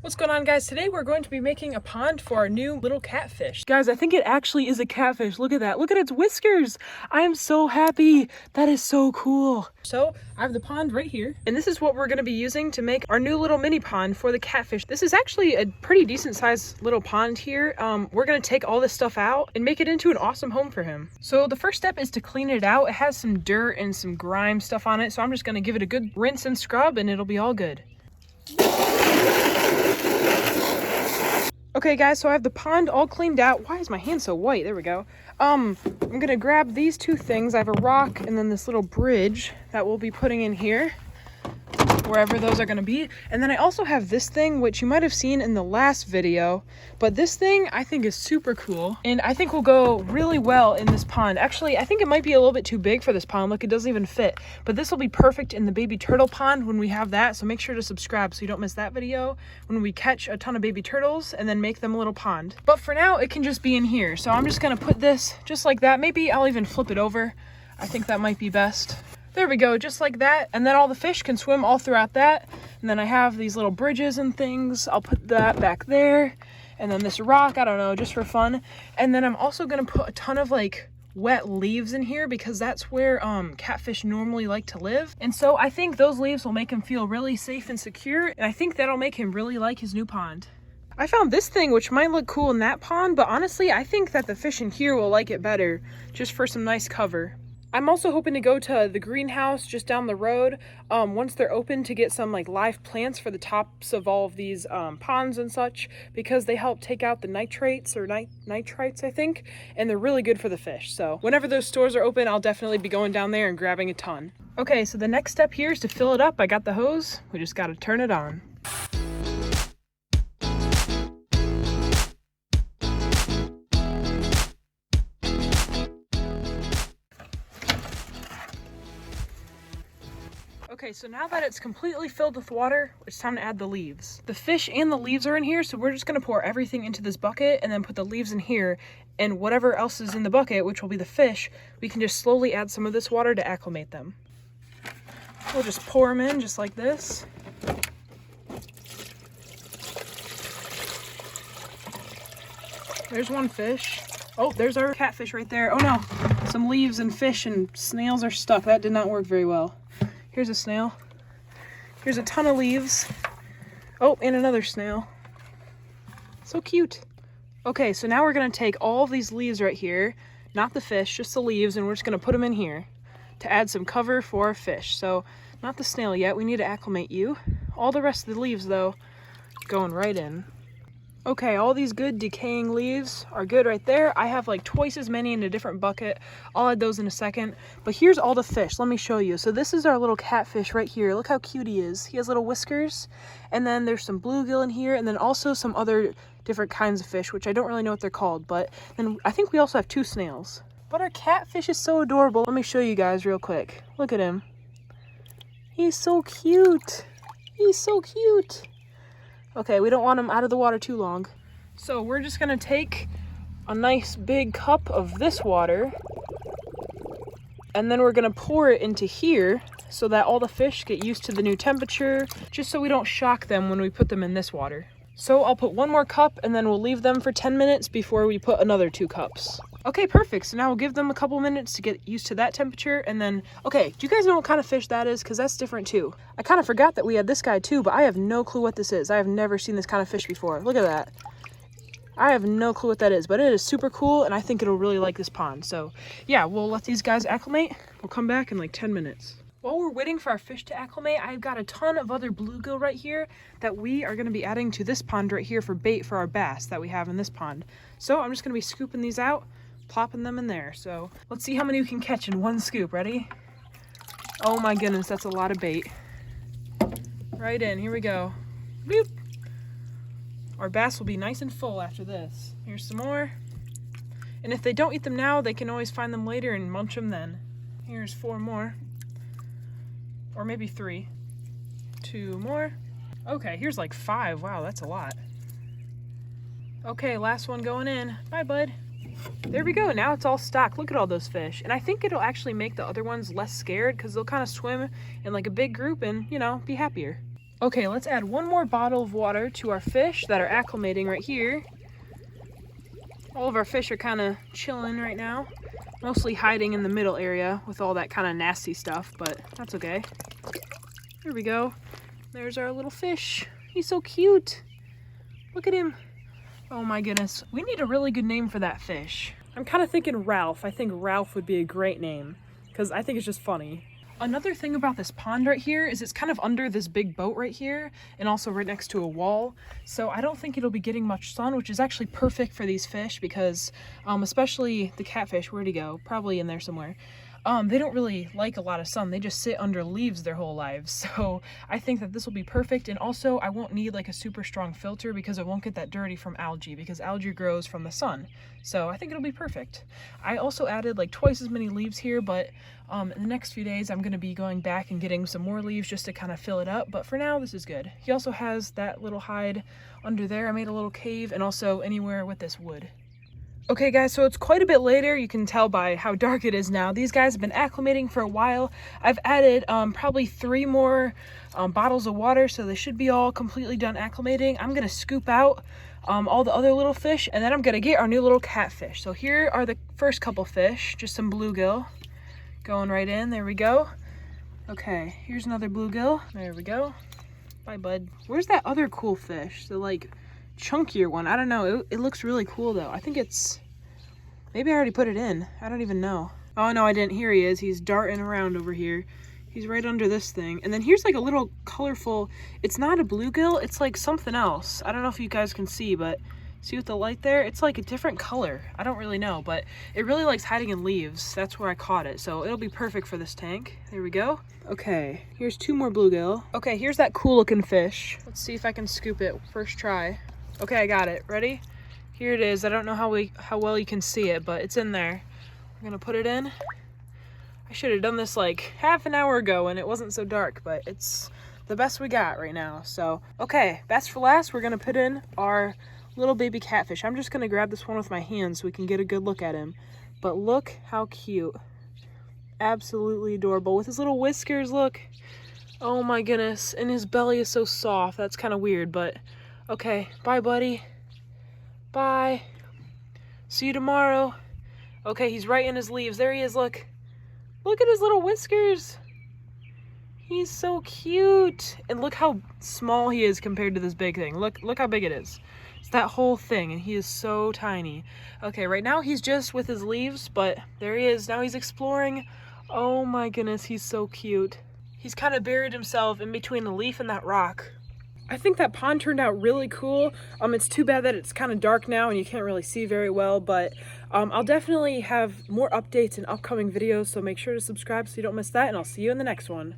What's going on, guys? Today we're going to be making a pond for our new little catfish. Guys, I think it actually is a catfish. Look at that. Look at its whiskers. I am so happy. That is so cool. So I have the pond right here, and this is what we're going to be using to make our new little mini pond for the catfish. This is actually a pretty decent sized little pond here. We're going to take all this stuff out and make it into an awesome home for him. So the first step is to clean it out. It has some dirt and some grime stuff on it, so I'm just going to give it a good rinse and scrub and it'll be all good. Okay guys, so I have the pond all cleaned out. Why is my hand so white? There we go. I'm gonna grab these two things. I have a rock and then this little bridge that we'll be putting in here, wherever those are gonna be. And then I also have this thing, which you might have seen in the last video, but this thing I think is super cool and I think will go really well in this pond. Actually, I think it might be a little bit too big for this pond. Look, it doesn't even fit, but this will be perfect in the baby turtle pond when we have that. So make sure to subscribe so you don't miss that video when we catch a ton of baby turtles and then make them a little pond. But for now, it can just be in here. So I'm just gonna put this just like that. Maybe I'll even flip it over. I think that might be best. There we go, just like that. And then all the fish can swim all throughout that. And then I have these little bridges and things. I'll put that back there. And then this rock, I don't know, just for fun. And then I'm also gonna put a ton of like wet leaves in here because that's where catfish normally like to live. And so I think those leaves will make him feel really safe and secure. And I think that'll make him really like his new pond. I found this thing, which might look cool in that pond, but honestly, I think that the fish in here will like it better, just for some nice cover. I'm also hoping to go to the greenhouse just down the road once they're open to get some like live plants for the tops of all of these ponds and such, because they help take out the nitrates or nitrites, I think, and they're really good for the fish. So whenever those stores are open, I'll definitely be going down there and grabbing a ton. Okay, so the next step here is to fill it up. I got the hose. We just got to turn it on. Okay, so now that it's completely filled with water, it's time to add the leaves. The fish and the leaves are in here, so we're just gonna pour everything into this bucket and then put the leaves in here, and whatever else is in the bucket, which will be the fish, we can just slowly add some of this water to acclimate them. We'll just pour them in just like this. There's one fish. Oh, there's our catfish right there. Oh no, some leaves and fish and snails are stuck. That did not work very well. Here's a snail. Here's a ton of leaves. Oh, and another snail. So cute. Okay, so now we're gonna take all of these leaves right here, not the fish, just the leaves, and we're just gonna put them in here to add some cover for our fish. So not the snail yet, we need to acclimate you. All the rest of the leaves though, going right in. Okay, all these good decaying leaves are good right there. I have like twice as many in a different bucket. I'll add those in a second. But here's all the fish. Let me show you. So this is our little catfish right here. Look how cute he is. He has little whiskers. And then there's some bluegill in here. And then also some other different kinds of fish, which I don't really know what they're called. But then I think we also have two snails. But our catfish is so adorable. Let me show you guys real quick. Look at him. He's so cute. He's so cute. Okay, we don't want them out of the water too long. So we're just gonna take a nice big cup of this water and then we're gonna pour it into here so that all the fish get used to the new temperature, just so we don't shock them when we put them in this water. So I'll put one more cup and then we'll leave them for 10 minutes before we put another 2 cups. Okay, perfect. So now we'll give them a couple minutes to get used to that temperature and then, okay, do you guys know what kind of fish that is? Because that's different too. I kind of forgot that we had this guy too, but I have no clue what this is. I have never seen this kind of fish before. Look at that. I have no clue what that is, but it is super cool and I think it'll really like this pond. So yeah, we'll let these guys acclimate. We'll come back in like 10 minutes. While we're waiting for our fish to acclimate, I've got a ton of other bluegill right here that we are going to be adding to this pond right here for bait for our bass that we have in this pond. So I'm just going to be scooping these out, plopping them in there. So let's see how many we can catch in one scoop. Ready? Oh my goodness, that's a lot of bait. Right in. Here we go. Boop. Our bass will be nice and full after this. Here's some more. And if they don't eat them now, they can always find them later and munch them then. Here's 4 more. Or maybe 3. 2 more. Okay, here's like 5. Wow, that's a lot. Okay, last one going in. Bye, bud. There we go. Now it's all stocked. Look at all those fish. And I think it'll actually make the other ones less scared because they'll kind of swim in like a big group and, you know, be happier. Okay, let's add one more bottle of water to our fish that are acclimating right here. All of our fish are kind of chilling right now, mostly hiding in the middle area with all that kind of nasty stuff, but that's okay. Here we go. There's our little fish. He's so cute. Look at him. Oh my goodness. We need a really good name for that fish. I'm kind of thinking Ralph. I think Ralph would be a great name because I think it's just funny. Another thing about this pond right here is it's kind of under this big boat right here and also right next to a wall. So I don't think it'll be getting much sun, which is actually perfect for these fish because especially the catfish, where'd he go? Probably in there somewhere. They don't really like a lot of sun. They just sit under leaves their whole lives. So I think that this will be perfect. And also I won't need like a super strong filter because it won't get that dirty from algae because algae grows from the sun. So I think it'll be perfect. I also added like twice as many leaves here, but in the next few days I'm going to be going back and getting some more leaves just to kind of fill it up. But for now, this is good. He also has that little hide under there. I made a little cave and also anywhere with this wood. Okay guys, so it's quite a bit later. You can tell by how dark it is now. These guys have been acclimating for a while. I've added probably 3 more bottles of water, so they should be all completely done acclimating. I'm gonna scoop out all the other little fish, and then I'm gonna get our new little catfish. So here are the first couple fish, just some bluegill going right in. There we go. Okay, here's another bluegill. There we go. Bye, bud. Where's that other cool fish? The like chunkier one. I don't know. It looks really cool though. I think it's, maybe I already put it in. I don't even know. Oh no, I didn't. Here he is. He's darting around over here. He's right under this thing. And then here's like a little colorful, it's not a bluegill, it's like something else. I don't know if you guys can see, but see with the light there? It's like a different color. I don't really know, but it really likes hiding in leaves. That's where I caught it. So it'll be perfect for this tank. There we go. Okay, here's 2 more bluegill. Okay, here's that cool looking fish. Let's see if I can scoop it first try. Okay, I got it. Ready? Here it is. I don't know how well you can see it, but it's in there. I'm gonna put it in. I should have done this like half an hour ago when it wasn't so dark, but it's the best we got right now. So, okay, best for last, we're gonna put in our little baby catfish. I'm just gonna grab this one with my hands so we can get a good look at him. But look how cute. Absolutely adorable. With his little whiskers, look. Oh my goodness. And his belly is so soft. That's kind of weird, but okay, bye buddy. Bye. See you tomorrow. Okay, he's right in his leaves. There he is, look. Look at his little whiskers. He's so cute. And look how small he is compared to this big thing. Look how big it is. It's that whole thing, and he is so tiny. Okay, right now he's just with his leaves, but there he is. Now he's exploring. Oh my goodness, he's so cute. He's kind of buried himself in between a leaf and that rock. I think that pond turned out really cool. It's too bad that it's kind of dark now and you can't really see very well, but I'll definitely have more updates in upcoming videos, so make sure to subscribe so you don't miss that, and I'll see you in the next one.